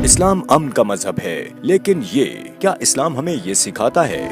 اسلام امن کا مذہب ہے، لیکن کیا اسلام ہمیں یہ سکھاتا ہے؟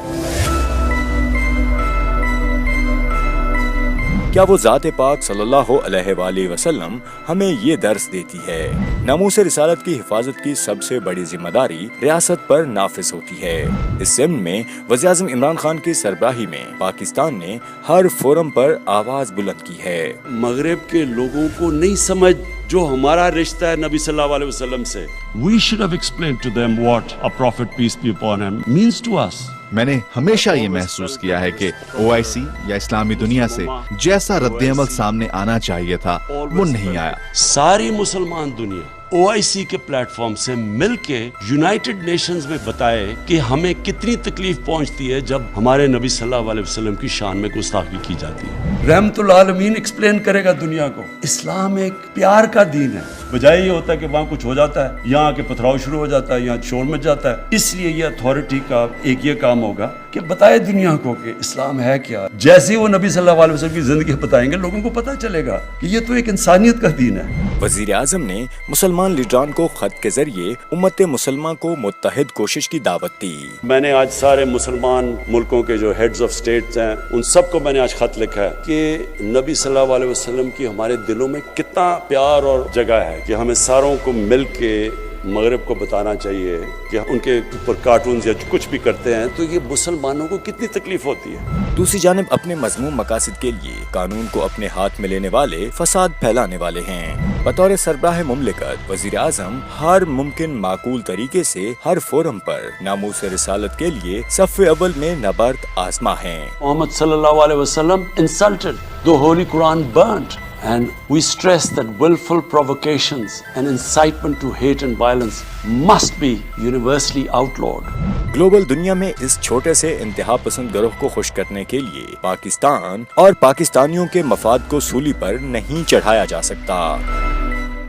کیا وہ ذات پاک صلی اللہ علیہ وآلہ وسلم ہمیں یہ درس دیتی ہے؟ ناموس رسالت کی حفاظت کی سب سے بڑی ذمہ داری ریاست پر نافذ ہوتی ہے۔ اس ضمن میں وزیر اعظم عمران خان کی سربراہی میں پاکستان نے ہر فورم پر آواز بلند کی ہے۔ مغرب کے لوگوں کو نہیں سمجھ جو ہمارا رشتہ ہے نبی صلی اللہ علیہ وسلم سے۔ We should have explained to them what a prophet, peace be upon him, means to us. میں نے ہمیشہ یہ محسوس کیا ہے کہ OIC یا اسلامی دنیا سے جیسا رد عمل سامنے آنا چاہیے تھا وہ نہیں آیا۔ ساری مسلمان دنیا OIC کے پلیٹ فارم سے مل کے یونائٹڈ نیشنز میں بتائے کہ ہمیں کتنی تکلیف پہنچتی ہے جب ہمارے نبی صلی اللہ علیہ وسلم کی شان میں گستاخی کی جاتی ہے۔ رحمت العالمین ایکسپلین کرے گا دنیا کو، اسلام ایک پیار کا دین ہے، بجائے یہ ہوتا ہے کہ وہاں کچھ ہو جاتا ہے، یہاں کے پتھراؤ شروع ہو جاتا ہے، یہاں شور مچ جاتا ہے۔ اس لیے یہ اتھارٹی کا ایک یہ کام ہوگا کہ بتائے دنیا کو کہ اسلام ہے کیا۔ جیسے وہ نبی صلی اللہ علیہ وسلم کی زندگی بتائیں گے لوگوں کو پتہ چلے گا کہ یہ تو ایک انسانیت کا دین ہے۔ وزیر اعظم نے مسلمان لیڈران کو خط کے ذریعے امت مسلمہ کو متحد کوشش کی دعوت دی۔ میں نے آج سارے مسلمان ملکوں کے جو ہیڈز آف سٹیٹس ہیں ان سب کو میں نے آج خط لکھا ہے کہ نبی صلی اللہ علیہ وسلم کی ہمارے دلوں میں کتنا پیار اور جگہ ہے کہ ہمیں ساروں کو مل کے مغرب کو بتانا چاہیے کہ ان کے اوپر کارٹونز یا کچھ بھی کرتے ہیں تو یہ مسلمانوں کو کتنی تکلیف ہوتی ہے۔ دوسری جانب اپنے مذموم مقاصد کے لیے قانون کو اپنے ہاتھ میں لینے والے فساد پھیلانے والے ہیں۔ بطور سربراہ مملکت وزیر اعظم ہر ممکن معقول طریقے سے ہر فورم پر ناموس رسالت کے لیے صف اول میں نبرد آزما ہیں۔ محمد صلی اللہ علیہ وسلم insulted the Holy Quran burnt and we stress that willful provocations and incitement to hate and violence must be universally outlawed۔ Global دنیا میں اس چھوٹے سے انتہا پسند گروہ کو خوش کرنے کے لیے پاکستان اور پاکستانیوں کے مفاد کو سولی پر نہیں چڑھایا جا سکتا۔